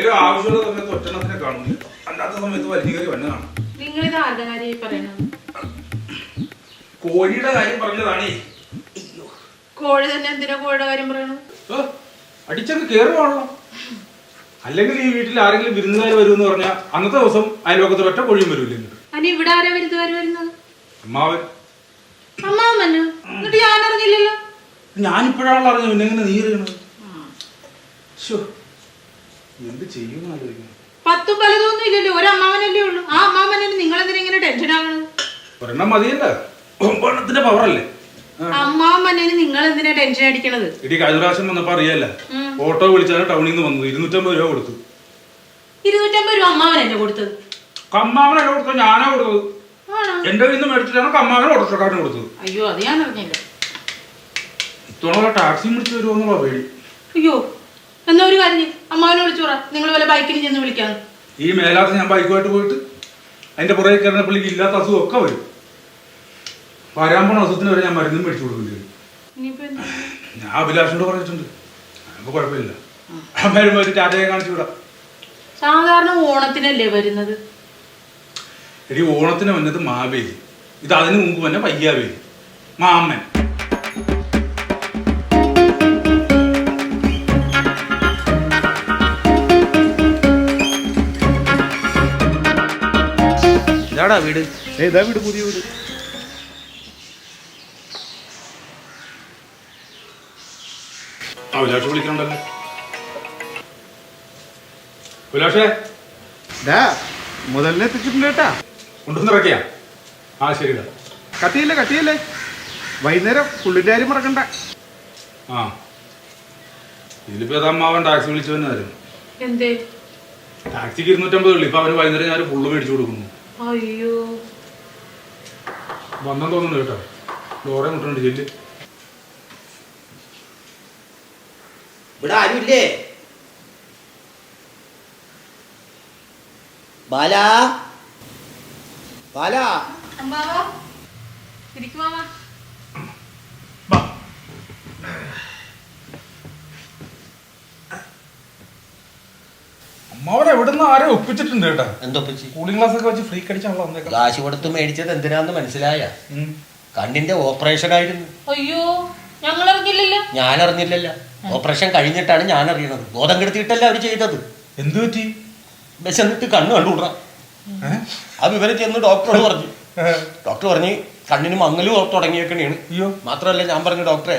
എന്തെങ്കിലും ആവശ്യമുള്ള സമയത്ത് ഒറ്റണത്തിനെ കാണൂല, അല്ലാത്ത സമയത്ത് വലിയ കയറി വന്നെ കാണും. നിങ്ങളിത് ആരുടെ കാര്യമായി പറയണത്? കോഴിയുടെ കാര്യം പറഞ്ഞതാണേ. കോഴി തന്നെ എന്തിനാ കോഴിയുടെ കാര്യം പറയണത്? അടിച്ചങ്ങ് കയറുവാണല്ലോ. അല്ലെങ്കിൽ ഈ വീട്ടിൽ ആരെങ്കിലും വിരുന്നുകാർ വരുമെന്ന് പറഞ്ഞാൽ അന്നത്തെ ദിവസം അയൽവക്കത്തിൽ ഒറ്റ കോഴിയും വരൂല്ലേ. അനി ഇവിടെ ആരാ വിരുന്നുകാർ വരുന്നത്? അമ്മാവൻ. അമ്മാവൻ വന്നു എന്നിട്ട് ഞാൻ അറിഞ്ഞില്ലല്ലോ. ഞാനിപ്പോഴാണല്ലോ അറിഞ്ഞു. പിന്നെ എങ്ങനെ നീ അറിയണത്? എന്ത് ചെയ്യുമെന്ന് ആലോചിക്കണം. പത്തും പലതൊന്നും ഇല്ലല്ലോ, ഒരു അമ്മാവനല്ലേ ഉള്ളൂ. ആ അമ്മാവനെ നിങ്ങൾ എന്തിനാ ഇങ്ങനെ ടെൻഷൻ ആകണത്? ഒരെണ്ണം മതിയല്ല, ഒമ്പെണ്ണത്തിന്റെ പവറല്ലേ. അമ്മാവനെ നിങ്ങൾ എന്തിനാ ടെൻഷൻ അടിക്കണത്? ഇടി കഴിഞ്ഞ പ്രാവശ്യം വന്നപ്പോ അറിയാല്ല, ഓട്ടോ വിളിച്ചാണ് ടൗണിൽ നിന്ന് വന്നത്. 250 രൂപ കൊടുത്തു. 250 രൂപ അമ്മാവനല്ലേ കൊടുത്തത്? കമ്മാവനല്ല കൊടുത്തത്, ഞാനാ കൊടുത്തത്. എന്റെ കയ്യിൽ നിന്ന് മേടിച്ചിട്ടാണ് കമ്മാവൻ ഓട്ടോക്കാരന് കൊടുത്തത്. അയ്യോ, അത് ഞാൻ അറിഞ്ഞില്ല. ഇത്തവണ ടാക്സി വിളിച്ചു വരുമോന്നുള്ള പേടി. അയ്യോ, എന്നാ ഒരു കാര്യം, അമ്മാവനെ വിളിച്ചു പറ, നിങ്ങൾ വല്ല ബൈക്കിന് ചെന്ന് വിളിക്കാന്ന്. ഈ മേലാത്ത ഞാൻ ബൈക്കുമായിട്ട് പോയിട്ട് അതിന്റെ പുറകെ കയറുന്ന പുള്ളിക്ക് ഇല്ലാത്ത അസുഖം ഒക്കെ വരും. വരാൻ പോണ അസുഖത്തിന് വരെ ഞാൻ മരുന്നും മേടിച്ചു കൊടുക്കേണ്ടി വരും. ഞാൻ അഭിലാഷിനോട് പറഞ്ഞിട്ടുണ്ട്, നമുക്ക് കുഴപ്പമില്ല. വരുമ്പോ ഒരു ടാറ്റയെ കാണിച്ചു വിടാം. സാധാരണ ഓണത്തിനല്ലേ വരുന്നത്? എടി ഓണത്തിന് വന്നത് മാവേലി, ഇത് അതിന് മുമ്പ് തന്നെ പയ്യാവേലി, മാമ്മൻ. വീട് ഏതാ? വീട് പുതിയ വീട്. അഭിലാഷ് വിളിക്കണ്ടല്ലോ. അഭിലാഷേ, മുതലിനെ എത്തിച്ചിട്ടുണ്ട് കേട്ടാ. കൊണ്ടുവന്ന് ഇറക്കിയാ? ആ ശരിടാ. കട്ടിയല്ലേ വൈകുന്നേരം പുള്ളിന്റെ കാര്യം മറക്കണ്ട. ആ ഇതിലിപ്പോ അമ്മാവൻ ടാക്സി വിളിച്ചു തന്നെയായിരുന്നു. എന്തേ? ടാക്സിക്ക് 250 ഉള്ളു. ഇപ്പൊ അവന് വൈകുന്നേരം ഞാൻ ഫുള്ള് മേടിച്ചു കൊടുക്കുന്നു. അയ്യോ, വന്നം തോന്നുന്നു കേട്ടോ. ലോറെ മുട്ടുണ്ട് ചെല്ല്. ഇവിടെ ആരുമില്ലേ? ബാലാ, ബാലാ. അമ്മാവനെ എവിടുന്ന് ആരെ ഒപ്പിച്ചിട്ടുണ്ട് കേട്ടാ. എന്തൊപ്പിച്ച്? കൂളിംഗ് ഗ്ലാസ് ഒക്കെ വെച്ച് ഫ്രീ കടിച്ചാണല്ലോ വന്നേക്കാം. കാശ് കൊടുത്ത് മേടിച്ചത് എന്തിനാന്ന് മനസ്സിലായ? കണ്ണിന്റെ ഓപ്പറേഷൻ ആയിരുന്നു. അയ്യോ, ഞങ്ങൾ അറിഞ്ഞില്ലല്ലോ. ഞാൻ അറിഞ്ഞില്ലല്ലോ. ഓപ്പറേഷൻ കഴിഞ്ഞിട്ടാണ് ഞാൻ അറിയണത്. ബോധം കെടുത്തിയിട്ടല്ല അവര് ചെയ്തത്. എന്ത് പറ്റി? വിശന്നിട്ട് കണ്ണ് കണ്ടുകൂടാ. ആ വിവരം ചെന്ന് ഡോക്ടറോട് പറഞ്ഞു. ഡോക്ടർ പറഞ്ഞ് കണ്ണിന് മങ്ങല് തുടങ്ങിയേക്കണേണ്. അയ്യോ, മാത്രമല്ല ഞാൻ പറഞ്ഞു, ഡോക്ടറെ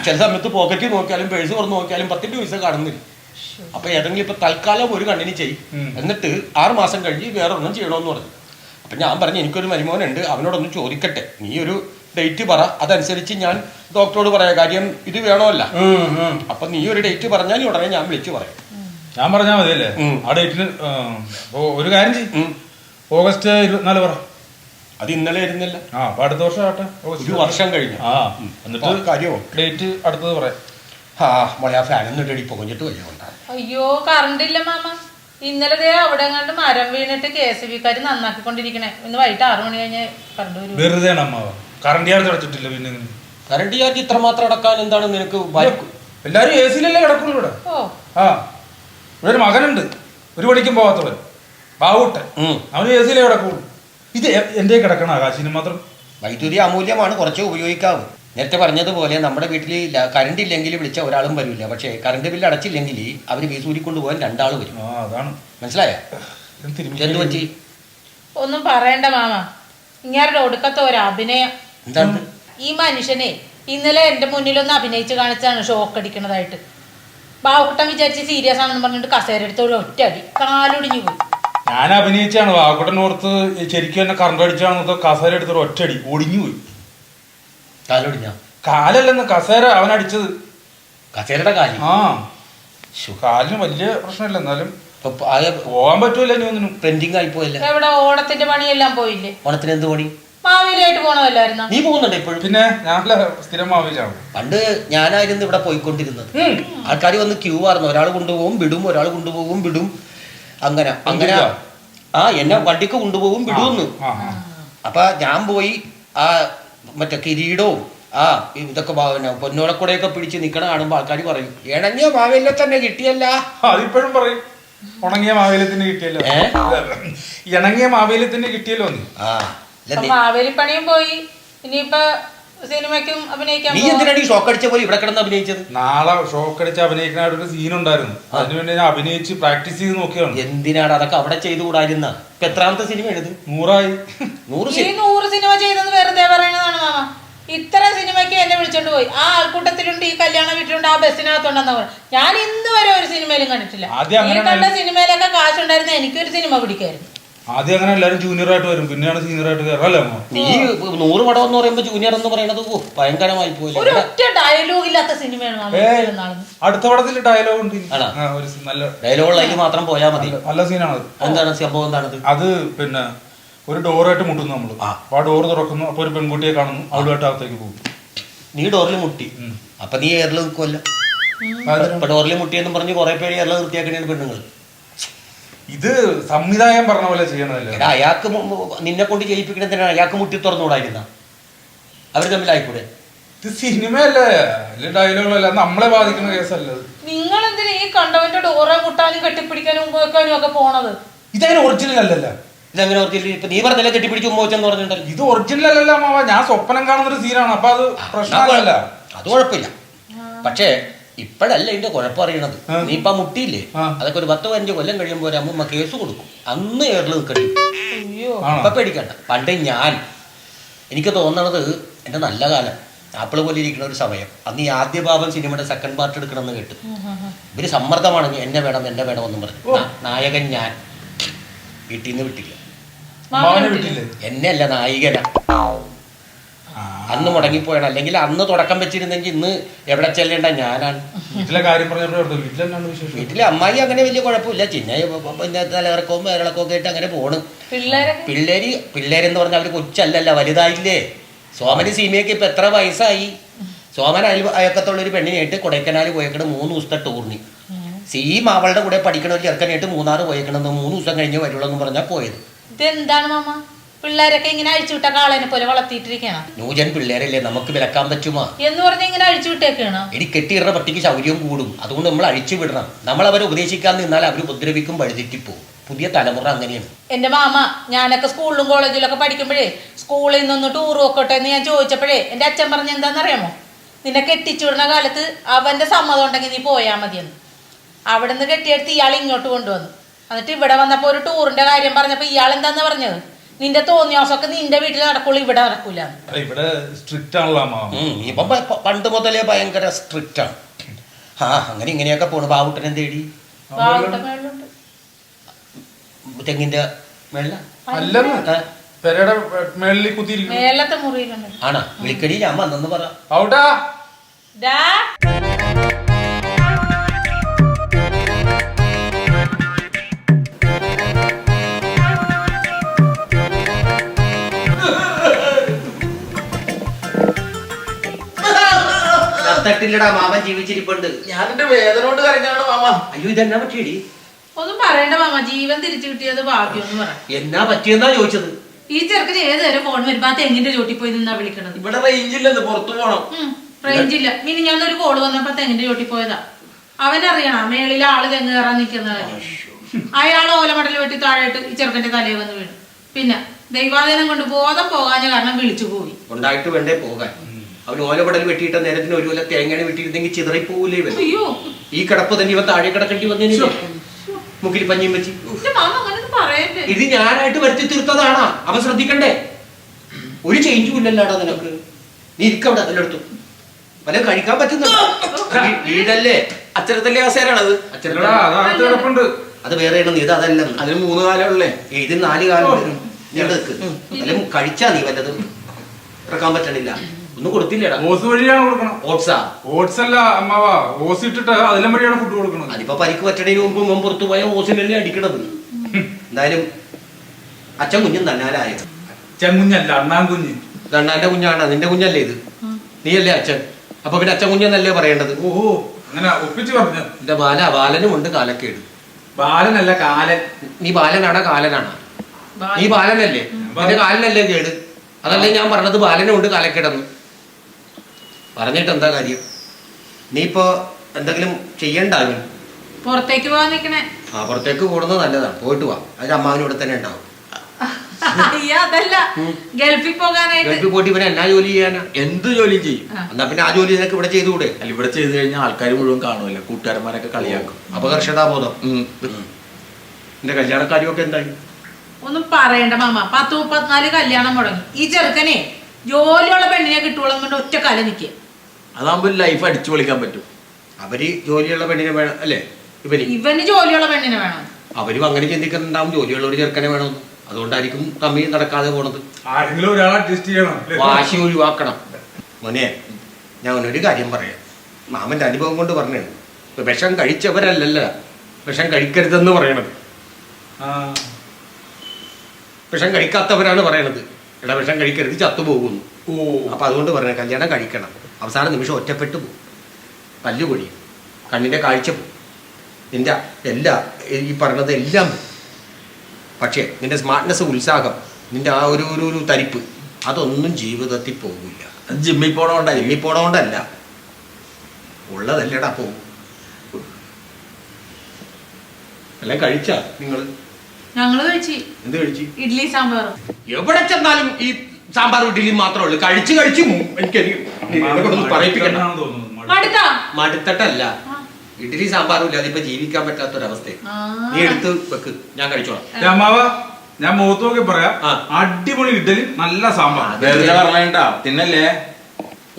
ചില സമയത്ത് പോക്കറ്റിൽ നോക്കിയാലും പേഴ്സ് തുറന്ന് നോക്കിയാലും 10 പൈസ കാണുന്നില്ല. അപ്പൊ ഏതെങ്കിലും ഇപ്പൊ തൽക്കാലം ഒരു കണ്ണിന് ചെയ്യും, എന്നിട്ട് 6 മാസം കഴിഞ്ഞ് വേറൊന്നും ചെയ്യണമെന്ന് പറഞ്ഞു. അപ്പൊ ഞാൻ പറഞ്ഞു, എനിക്കൊരു മരുമോനുണ്ട്, അവനോടൊന്ന് ചോദിക്കട്ടെ, നീ ഒരു ഡേറ്റ് പറ, അതനുസരിച്ച് ഞാൻ ഡോക്ടറോട് പറയാം. കാര്യം ഇത് വേണമല്ല. അപ്പൊ നീ ഒരു ഡേറ്റ് പറഞ്ഞാൽ ഉടനെ ഞാൻ വിളിച്ചു പറയാം. ഞാൻ പറഞ്ഞാ മതിയല്ലേ ആ ഡേറ്റിന്? ഒരു കാര്യം ചെയ്യും, ഓഗസ്റ്റ് 24 പറ. അത് ഇന്നലെ ആയിരുന്നില്ല. ആ, അപ്പൊ അടുത്ത വർഷം ആട്ടെ. 1 വർഷം കഴിഞ്ഞു. ആ, എന്നിട്ട് കാര്യമോ ഡേറ്റ് അടുത്തത് പറയാം. ആ മോളെ, ആ ഫാനൊന്നും ഇടടി, പൊങ്ങഞ്ഞിട്ട് വയ്യ കൊണ്ടാണ്. അയ്യോ, കറണ്ട് ഇല്ല മാമ. ഇന്നലെ അവിടെ എങ്ങാണ്ട് മരം വീണിട്ട് KSBക്കാര് നന്നാക്കിക്കൊണ്ടിരിക്കണേ. ഇന്ന് വൈകിട്ട് 6 മണി കഴിഞ്ഞ് കറണ്ട് വരും. വെറുതെ അമ്മാവ, കറണ്ട് ചാർജ് അടച്ചിട്ടില്ല. പിന്നെ കറണ്ട് ചാർജ് ഇത്രമാത്രം അടക്കാൻ എന്താണ് നിനക്ക്? എല്ലാരും AC-ലല്ലേ കിടക്കുള്ളൂ ഇവിടെ. ആ, ഇവിടെ ഒരു മകനുണ്ട്, ഒരു പണിക്കും പോവാത്തവൻ, ബാവൂട്ടൻ. അവന് AC-ലേ കിടക്കുള്ളൂ. ഇത് എന്റെ കിടക്കണ ആകാശിന് മാത്രം. വൈദ്യുതി അമൂല്യമാണ്, കുറച്ച് ഉപയോഗിക്കാവും. നേരത്തെ പറഞ്ഞതുപോലെ നമ്മുടെ വീട്ടിൽ കറണ്ട് ഇല്ലെങ്കിൽ വിളിച്ച ഒരാളും വരില്ല. പക്ഷേ കറണ്ട് ബില്ല് അടച്ചില്ലെങ്കിൽ അവർ വീസൂരിക്കൊണ്ട് പോകാൻ 2 ആൾ വരും. അതാണ് മനസ്സിലായ? എന്ത് പറ്റി? ഒന്നും പറയണ്ട മാമ, ഇങ്ങനെ ഒടുക്കത്ത ഒരു അഭിനയം. എന്താണ്? ഈ മനുഷ്യനെ ഇന്നലെ എന്റെ മുന്നിലൊന്ന് അഭിനയിച്ച് കാണിച്ചാണ് ഷോക്ക് അടിക്കണതായിട്ട്. ബാവക്കുട്ടൻ വിചാരിച്ച് സീരിയസ് ആണെന്ന് പറഞ്ഞിട്ട് കസേര എടുത്തോളം ഒറ്റ അടി, കാലൊടിഞ്ഞു പോയി. ഞാൻ അഭിനയിച്ചാണ്. ബാവക്കുട്ടൻ ഓർത്ത് ശരിക്കും എന്നെ കറണ്ട് അടിച്ചാണെന്നോ കസേര എടുത്തോളം ഒറ്റടി ഒടിഞ്ഞു പോയി. കാലൊടിഞ്ഞ? കാലല്ലെന്ന്, കസേര അവനടിച്ചത്. കസേരയുടെ കാലി? ആ, കാലിന് വലിയ പ്രശ്നമില്ല, എന്നാലും പോകാൻ പറ്റൂല. ഇനി ഒന്നിനും പെൻഡിങ് ആയി പോയല്ലേ? എവിടെ ഓണത്തിന്റെ പണിയെല്ലാം പോയില്ലേ? ഓണത്തിന് എന്ത് പണി? മാവേലിയായിട്ട് പോണതല്ലായിരുന്നോ? നീ പോകുന്നുണ്ട് ഇപ്പോഴും? പിന്നെ ഞാനല്ല സ്ഥിരം മാവേലിയാണ്. പണ്ട് ഞാനായിരുന്നു ഇവിടെ പോയിക്കൊണ്ടിരുന്നത്. ആൾക്കാർ വന്ന് ക്യൂ ആയിരുന്നു. ഒരാൾ കൊണ്ടുപോകും വിടും, ഒരാൾ കൊണ്ടുപോകും വിടും, അങ്ങനെ അങ്ങനെ. ആ, എന്നെ വണ്ടിക്ക് കൊണ്ടുപോകും വിടുമെന്ന്. അപ്പൊ ഞാൻ പോയി ആ മറ്റേ കിരീടവും ആ ഇതൊക്കെ പൊന്നോളക്കൂടെയൊക്കെ പിടിച്ച് നിൽക്കണ കാണുമ്പോൾ ആൾക്കാർ പറയും, ഇണങ്ങിയ മാവേലിനെ തന്നെ കിട്ടിയല്ല. അതിപ്പോഴും പറയും. ഉണങ്ങിയ മാവേലിത്തിന് കിട്ടിയല്ലോ. ഇണങ്ങിയ മാവേലിത്തിന് കിട്ടിയല്ലോ നീ. മാവേലി പണിയും പോയി. ഇനിയിപ്പൊ സിനിമയ്ക്കും അഭിനയിക്കാൻ. നീ എന്തിനാണ് ഈ ഷോക്ക് അടിച്ച പോലെ ഇവിടെ കിടന്ന് അഭിനയിച്ചത്? നാളെ ഷോക്ക് അടിച്ച് അഭിനയിക്കുന്ന ഒരു സീൻ ഉണ്ടായിരുന്നു. അതിനുവേണ്ടി ഞാൻ അഭിനയിച്ച് പ്രാക്ടീസ് ചെയ്ത് നോക്കിയാണ്. എന്തിനാണ് അതൊക്കെ അവിടെ ചെയ്തുകൂടായിരുന്ന? ഇപ്പൊ എത്രാമത്തെ സിനിമ എഴുതി? 100 100 സിനിമ ചെയ്തെന്ന് വെറുതെ പറയണതാണ് മാമ. ഇത്ര സിനിമയ്ക്ക് എന്നെ വിളിച്ചോണ്ട് പോയി. ആ ആൾക്കൂട്ടത്തിലുണ്ട്, ഈ കല്യാണ വീട്ടിലുണ്ട്, ആ ബസ്സിനകത്തുണ്ടെന്ന് പറഞ്ഞു. ഞാൻ ഇന്ന് വരെ ഒരു സിനിമയിലും കണ്ടിട്ടില്ല. ഈ കണ്ട സിനിമയിലൊക്കെ കാശുണ്ടായിരുന്ന എനിക്കൊരു സിനിമ പിടിക്കായിരുന്നു. ആദ്യം അങ്ങനെ എല്ലാവരും ജൂനിയർ ആയിട്ട് വരും, പിന്നെയാണ് സീനിയർ ആയിട്ട് കയറല്ലേ. നീ 100 പടം എന്ന് പറയുമ്പോ ജൂനിയർ എന്ന് പറയുന്നത് ഭയങ്കരമായി പോയി. ഒരു ഒറ്റ ഡയലോഗ് ഇല്ലാത്ത സിനിമയാണ്. അടുത്ത പടത്തിൽ ഡയലോഗ് ഉണ്ട്, നല്ല ഡയലോഗ് അതിൽ മാത്രം പോയാൽ മതി. നല്ല സീനാണ്. എന്താണ് സംഭവം? എന്താണത്? അത് പിന്നെ ഒരു ഡോറായിട്ട് മുട്ടുന്നു നമ്മള്. ആ ഡോറ് തുറക്കുന്നു, അപ്പൊ ഒരു പെൺകുട്ടിയെ കാണുന്നു, അവളുമായിട്ട് അകത്തേക്ക് പോകും. നീ ഡോറിൽ മുട്ടി, അപ്പൊ നീ എയറിൽ നിൽക്കുമല്ലോ. ഇപ്പൊ ഡോറിൽ മുട്ടിയെന്നും പറഞ്ഞ് കുറെ പേര് എയറിൽ നിർത്തിയാക്കണേണ് പെണ്ണുങ്ങൾ. ഇത് സംവിധായകൻ പറഞ്ഞ പോലെ ചെയ്യണതല്ലേ. അയാൾക്ക് നിന്നെ കൊണ്ട് ചെയ്യിപ്പിക്കണതിനാണ്. അയാൾക്ക് മുട്ടി തുറന്നുകൂടായിരുന്ന? അവർ തമ്മിലായിക്കൂടെ? ഇത് സിനിമയല്ലേ, ഡയലോഗുകളല്ല, നമ്മളെ ബാധിക്കുന്ന കേസല്ല. നിങ്ങൾ എന്തിനാ ഈ കണ്ടവന്റെ ഡോറെ മുട്ടാനും കെട്ടിപ്പിടിക്കാനും ഉപയോഗിക്കാനും ഒക്കെ പോണത്? ഇതങ്ങനെ ഒറിജിനൽ അല്ലല്ലോ. ഇതങ്ങനെ ഒറിജിനൽ? ഇപ്പൊ നീ പറഞ്ഞല്ലേ കെട്ടിപ്പിടിച്ച് ഉമ്മ വെച്ചെന്ന് പറഞ്ഞിട്ടുണ്ടല്ലോ. ഇത് ഒറിജിനൽ അല്ലല്ലോ മാവ. ഞാൻ സ്വപ്നം കാണുന്ന ഒരു സീനാണ്. അപ്പൊ അത് പ്രശ്നമല്ല. അത് കുഴപ്പമില്ല. പക്ഷേ ഇപ്പഴല്ല ഇതിന്റെ കുഴപ്പം അറിയണത്. നീ ഇപ്പൊ മുട്ടിയില്ലേ, അതൊക്കെ ഒരു 10-15 കൊല്ലം കഴിയുമ്പോ അമ്മൂമ്മ കേസ് കൊടുക്കും. അന്ന് ഏറിൽ നിൽക്കണ്ടി. ഇപ്പൊ പേടിക്കണ്ട. പണ്ട് എനിക്ക് തോന്നണത് എന്റെ നല്ല കാലം ആപ്പിള് പോലെ ഇരിക്കുന്ന ഒരു സമയം. അന്ന് ഈ ആദ്യ ഭാവം സിനിമയുടെ സെക്കൻഡ് പാർട്ട് എടുക്കണമെന്ന് കേട്ടു. ഇവര് സമ്മർദ്ദമാണ്, എന്നെ വേണം എന്നും പറഞ്ഞു. നായകൻ ഞാൻ. വീട്ടിൽ നിന്ന് വിട്ടില്ല. എന്നെ അല്ല, നായികനാ. അന്ന് മുടങ്ങിപ്പോയാണ്. അല്ലെങ്കിൽ അന്ന് തുടക്കം വെച്ചിരുന്നെങ്കിൽ ഇന്ന് എവിടെ ചെല്ലേണ്ട ഞാനാണ്. വീട്ടിലെ അമ്മായി അങ്ങനെ വലിയ കുഴപ്പമില്ല. പിന്നെ തലകറക്കവും വേറളക്കവും ഒക്കെ ആയിട്ട് അങ്ങനെ പോണ്. പിള്ളേരെന്ന് പറഞ്ഞാൽ അവര് കൊച്ചല്ലല്ല, വലുതായില്ലേ. സോമന് സീമയൊക്കെ ഇപ്പൊ എത്ര വയസ്സായി. സോമൻ അയക്കത്തുള്ളൊരു പെണ്ണിനായിട്ട് കൊടൈക്കനാൽ പോയേക്കണ 3 ദിവസത്തെ ടൂറിന്. സീമ അവളുടെ കൂടെ പഠിക്കണ ഒരു ചെറുക്കനായിട്ട് 3 പോയേക്കണെന്ന് 3 ദിവസം കഴിഞ്ഞ് വരുള്ളൂ എന്ന് പറഞ്ഞാൽ പോയത്. ഇതെന്താണ് മാമ? പിള്ളേരൊക്കെ ഇങ്ങനെ അഴിച്ചുവിട്ട കാളനെ പോലെ വളർത്തിയിട്ടിരിക്കണം. ന്യൂജൻ പിള്ളേരല്ലേ, നമുക്ക് വിലക്കാൻ പറ്റുമോ എന്ന് പറഞ്ഞ ഇങ്ങനെ അഴിച്ചുവിട്ടേക്കാണ്. എടി കെട്ടിയിടുന്ന പട്ടിക്ക് ശൗര്യം കൂടും. അതുകൊണ്ട് നമ്മൾ അഴിച്ചു വിടണം. നമ്മൾ അവരെ ഉപദേശിക്കാൻ നിന്നാൽ അവർ ഉപദ്രവിക്കും, വഴിതെറ്റിപ്പോവും. പുതിയ തലമുറ അങ്ങനെയാണ്. എന്റെ മാമ, ഞാനൊക്കെ സ്കൂളിലും കോളേജിലൊക്കെ പഠിക്കുമ്പോഴേ സ്കൂളിൽ നിന്നൊന്ന് ടൂർ പോക്കോട്ടെ എന്ന് ഞാൻ ചോദിച്ചപ്പോഴേ എന്റെ അച്ഛൻ പറഞ്ഞ എന്താണെന്നറിയാമോ? നിന്നെ കെട്ടിച്ചു വിടുന്ന കാലത്ത് അവന്റെ സമ്മതം ഉണ്ടെങ്കിൽ നീ പോയാൽ മതിയെന്ന്. അവിടെ നിന്ന് കെട്ടിയെടുത്ത് ഇയാൾ ഇങ്ങോട്ട് കൊണ്ടുവന്നു. എന്നിട്ട് ഇവിടെ വന്നപ്പോ ഒരു ടൂറിന്റെ കാര്യം പറഞ്ഞപ്പോ ഇയാൾ എന്താന്ന് പറഞ്ഞത്? നിന്റെ തോന്നിയാസൊക്കെ നിന്റെ വീട്ടിൽ നടക്കുള്ളൂ, ഇവിടെ നടക്കൂല. ഇവിടെ സ്ട്രിക്റ്റ് ആണല്ലോ. ഇപ്പൊ പണ്ട് മുതലേ ഭയങ്കര സ്ട്രിക്റ്റ് ആണ്. അങ്ങനെ ഇങ്ങനെയൊക്കെ പോണു. ബാവുട്ടനെ തേടി തെങ്ങിന്റെ മേളത്തെ മുറിയിലുണ്ട്. ആണോ? വിളിക്കടി, ഞാൻ വന്നെന്ന് പറ. തട്ടില്ലടാ, മാമൻ ജീവിച്ചിരിപ്പുണ്ട്. ഞാൻ എന്റെ വേദന കൊണ്ട് കരഞ്ഞാണ് മാമ. അയ്യോ, ഇതെന്നാ പറ്റിയടി? ഒന്നും പറയണ്ട മാമ, ജീവൻ തിരിച്ചു കിട്ടിയത് ഭാഗ്യം എന്ന് പറ. എന്നാ പറ്റിയെന്നാ ചോദിച്ചത്? ഈ ചെറുക്കന് ഏത് നേരം ഫോൺ വരുമ്പോ ആ തെങ്ങിന്റെ ചോട്ടി പോയി നിന്നാ വിളിക്കണത്. ഇവിടെ റേഞ്ച് ഇല്ലെന്ന്, പുറത്തു പോണം. റേഞ്ച് ഇല്ല. പിന്നെ ഞാനൊരു കോള് വന്നപ്പോ തെങ്ങിന്റെ ചോട്ടി പോയതാ. അവനറിയണം മേളിലെ ആള് തെങ്ങ് കയറാൻ നിൽക്കുന്ന കാര്യം. അയാൾ ഓലമടൽ വെട്ടി താഴെയിട്ട് ഈ ചെറുക്കന്റെ തലയിൽ വന്ന് വീണു. പിന്നെ ദൈവാധീനം കൊണ്ട് ബോധം പോകാഞ്ഞ കാരണം വിളിച്ചു പോയി. ഉണ്ടായിട്ട് വേണ്ടേ പോകാൻ. അവന് ഓലപടൽ വെട്ടിയിട്ട നേരത്തിന് ഒരു കൊല്ലം തേങ്ങയാണ് വെട്ടിയിരുന്നെങ്കിൽ ചിതറിപ്പോകൂലേ ഇവൻ. ഈ കിടപ്പ് തന്നെ ഇവൻ താഴെ കിടക്കേണ്ടി വന്നേനോ മുക്കിൽ പഞ്ഞിയും വെച്ച്. ഇത് ഞാനായിട്ട് വരുത്തി തീർത്തതാണാ. അവൻ ശ്രദ്ധിക്കണ്ടേ? ഒരു ചേഞ്ചും ഇല്ലല്ലാടാ നിനക്ക്. നീ ഇരിക്കവിടെ അതിലെടുത്തു വല്ല കഴിക്കാൻ പറ്റുന്നുണ്ടോ? വീടല്ലേ, അച്ചടത്തല്ലേ കസേരാണത്. അത് വേറെയാണ്. നീ ഇത് അതല്ല, അതിന് 3 കാലമുള്ളേ. ഇതിന് 4 കാലം വരും. നീ എടുക്ക്. വല്ലതും കഴിച്ചാ നീ വല്ലതും ഇറക്കാൻ പറ്റണില്ല. ഒന്നും കൊടുത്തില്ലടാ. ഓസ് വഴിയാണ് കൊടുക്കണം. ഓട്സാ? ഓട്സ് അല്ല അമ്മാവാ, ഓസ് ഇട്ടിട്ട് അതിലും വഴിയാണ് ഫുഡ് കൊടുക്കുന്നത്. അതിപ്പോ പരിക്ക് പറ്റണതിന് മുമ്പ് മുമ്പ് പുറത്തു പോയ ഓസിനല്ലേ അടിക്കണത്. എന്തായാലും അച്ഛൻ കുഞ്ഞും തന്നാലായ. അച്ഛൻ കുഞ്ഞല്ല, അണ്ണാൻ കുഞ്ഞ്. അണ്ണാന്റെ കുഞ്ഞാണ്. നിന്റെ കുഞ്ഞല്ലേ ഇത്? നീയല്ലേ അച്ഛൻ? അപ്പൊ പിന്നെ അച്ഛൻ കുഞ്ഞെന്നല്ലേ പറയേണ്ടത്? ഓഹോ, അങ്ങനെ ഒപ്പിച്ച് പറഞ്ഞു. എന്റെ ബാലനും ഉണ്ട് കാലക്കേട്. ബാലനല്ല, കാലൻ. നീ ബാലനാടാ കാലനാണോ? നീ ബാലനല്ലേ? എന്റെ കാലനല്ലേ കേട്? അതല്ലേ ഞാൻ പറഞ്ഞത്, ബാലനും ഉണ്ട് കാലക്കേടെന്ന്. പറഞ്ഞിട്ട് എന്താ കാര്യം? നീ ഇപ്പൊ എന്തെങ്കിലും ചെയ്യണ്ടാകും. പുറത്തേക്ക് പോകാൻ നിക്കണേ. ആ പുറത്തേക്ക് പോകുന്നത് നല്ലതാണ്, പോയിട്ട് വാ. അതിന് അമ്മാവനും ഇവിടെ തന്നെ ഉണ്ടാവും. അയ്യ അതല്ല, ഗൾഫിൽ പോകാനായിട്ട്. ഗൾഫിൽ പോയിട്ട് ഇവനെ എന്നാ ജോലി ചെയ്യാനാ? എന്ത് ജോലിയും ചെയ്യും. എന്നാ പിന്നെ ആ ജോലി നിനക്ക് ഇവിടെ ചെയ്തുകൂടെ? അല്ല, ഇവിടെ ചെയ്ത് കഴിഞ്ഞാൽ ആൾക്കാർ മുഴുവൻ കാണുമല്ല, കൂട്ടുകാരന്മാരൊക്കെ കളിയാക്കും. അപകർഷതാബോധം. എന്റെ കല്യാണക്കാരിയൊക്കെ എന്തായി? ഒന്നും പറയണ്ട മാമ, 10-34 കല്യാണം മുടങ്ങി. ഈ ചെറുക്കനെ ജോലിയുള്ള പെണ്ണിനെ കിട്ടുവോളം കൊണ്ട് ഒറ്റ കാല നിൽക്കുക. അതാകുമ്പോൾ ലൈഫ് അടിച്ചു പൊളിക്കാൻ പറ്റും. അവര് ജോലിയുള്ള പെണ്ണിനെ വേണം അല്ലേ? ഇവന് ജോലിയുള്ള പെണ്ണിനെ വേണം. അവരും അങ്ങനെ ചിന്തിക്കുന്നുണ്ടാവും, ജോലിയുള്ള ഒരു ചെറുക്കനെ വേണമെന്ന്. അതുകൊണ്ടായിരിക്കും തമ്മി നടക്കാതെ പോണത്. ആരെങ്കിലും ഒരാളെ അഡ്ജസ്റ്റ് ചെയ്യണം. വാശി ഒഴിവാക്കണം. മോനെ, ഞാൻ ഒരു കാര്യം പറയാം. മാമന്റെ അനുഭവം കൊണ്ട് പറഞ്ഞാണ്. ഇപ്പൊ വിഷം കഴിച്ചവരല്ലല്ല വിഷം കഴിക്കരുതെന്ന് പറയണത്. വിഷം കഴിക്കാത്തവരാണ് പറയണത്. എടാ വിഷം കഴിക്കരുത്, ചത്തുപോകുന്നു. അപ്പൊ അതുകൊണ്ട് പറഞ്ഞ കല്യാണം കഴിക്കണം. അവസാന നിമിഷം ഒറ്റപ്പെട്ടു പോകും, പല്ലു പൊഴിയും, കണ്ണിന്റെ കാഴ്ച പോകും, നിന്റെ എല്ലാ ഈ പറഞ്ഞത് എല്ലാം പോകും. പക്ഷേ നിന്റെ സ്മാർട്ട്നെസ്, ഉത്സാഹം, നിന്റെ ആ ഒരു തരിപ്പ്, അതൊന്നും ജീവിതത്തിൽ പോകില്ല. ജിമ്മിൽ പോണോണ്ടല്ല, ഉള്ളതല്ലടാ പോകും. എല്ലാം കഴിച്ചാ നിങ്ങൾ? ഞങ്ങള് കഴിച്ചു. എന്ത് കഴിച്ചു? ഇഡ്ലി സാമ്പാറും. എവിടെ ചെന്നാലും ഈ സാമ്പാർ ഇഡ്ഡലിയും മാത്രമേ ഉള്ളൂ. കഴിച്ച് എനിക്ക് പറയിപ്പിക്കണ്ട. മടുത്തട്ടല്ല, ഇഡ്ഡലി സാമ്പാറും ഇല്ലാതെ ഇപ്പൊ ജീവിക്കാൻ പറ്റാത്തൊരവസ്ഥ. നീ എടുത്ത് വെക്ക്, ഞാൻ കഴിച്ചോളാം. ഞാൻ മുഖത്ത് നോക്കി പറയാം, അടിപൊളി ഇഡ്ഡലി, നല്ല സാമ്പാർ. പറഞ്ഞാ തിന്നല്ലേ,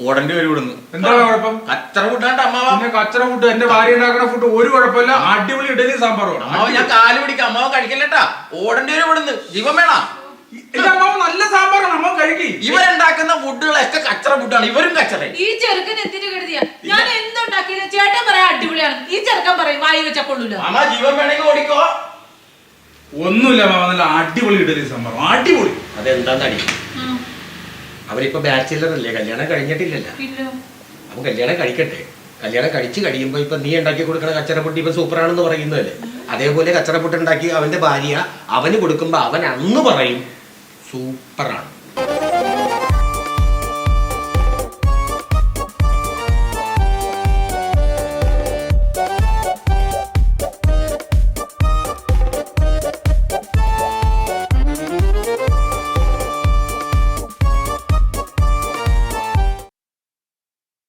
ഓടേണ്ടി വരും ഇവിടുന്ന്. എന്താ കുഴപ്പം? കച്ചറ ഫുഡാണ്ട് അമ്മാവ. പിന്നെ കച്ചറ ഫുഡ്, എന്റെ ഭാര്യ ഉണ്ടാക്കുന്ന ഫുഡ് ഒരു കുഴപ്പമില്ല. അടിപൊളി ഇഡ്ഡലി സാമ്പാറും. അമ്മാവ ഞാൻ കാല് പിടിക്കാം, അമ്മാവ കഴിക്കല്ലേട്ടാ. ഓടേണ്ടി വരും ഇവിടുന്ന്, ജീവൻ വേണ. നല്ല സാമ്പാറാണ്, അമ്മ കഴിക്കി. ഇവരുണ്ടാക്കുന്ന ഫുഡുകളൊക്കെ കച്ചറ ഫുഡാണ്, ഇവരും കച്ചറ. ഈ ചെറുക്കൻ എന്തിനു കരുതിയ ഞാൻ എന്തുണ്ടാക്കിയില്ല? ചേട്ടൻ പറയാ അടിപൊളിയാണ്, ഈ ചെറുക്കൻ പറയും വായി വെച്ചാ കൊള്ളൂല. അമ്മ ജീവൻ വേണമെങ്കിൽ ഓടിക്കോ. ഒന്നുമില്ല മാമ, നല്ല അടിപൊളി ഇഡ്ഡലി സാമ്പാർ, അടിപൊളി. അതെന്താന്നടി, അവരിപ്പോ ബാച്ചിലർ അല്ലേ, കല്യാണം കഴിഞ്ഞിട്ടില്ലല്ലോ. അവൻ കല്യാണം കഴിക്കട്ടെ. കല്യാണം കഴിച്ച് കഴിയുമ്പോ ഇപ്പൊ നീ ഉണ്ടാക്കി കൊടുക്കണ കച്ചറപ്പൊട്ടി ഇപ്പൊ സൂപ്പറാണെന്ന് പറയുന്നതല്ലേ, അതേപോലെ കച്ചറപ്പൊട്ടി ഉണ്ടാക്കി അവന്റെ ഭാര്യ അവന് കൊടുക്കുമ്പോ അവൻ അന്ന് പറയും സൂപ്പറാണ്.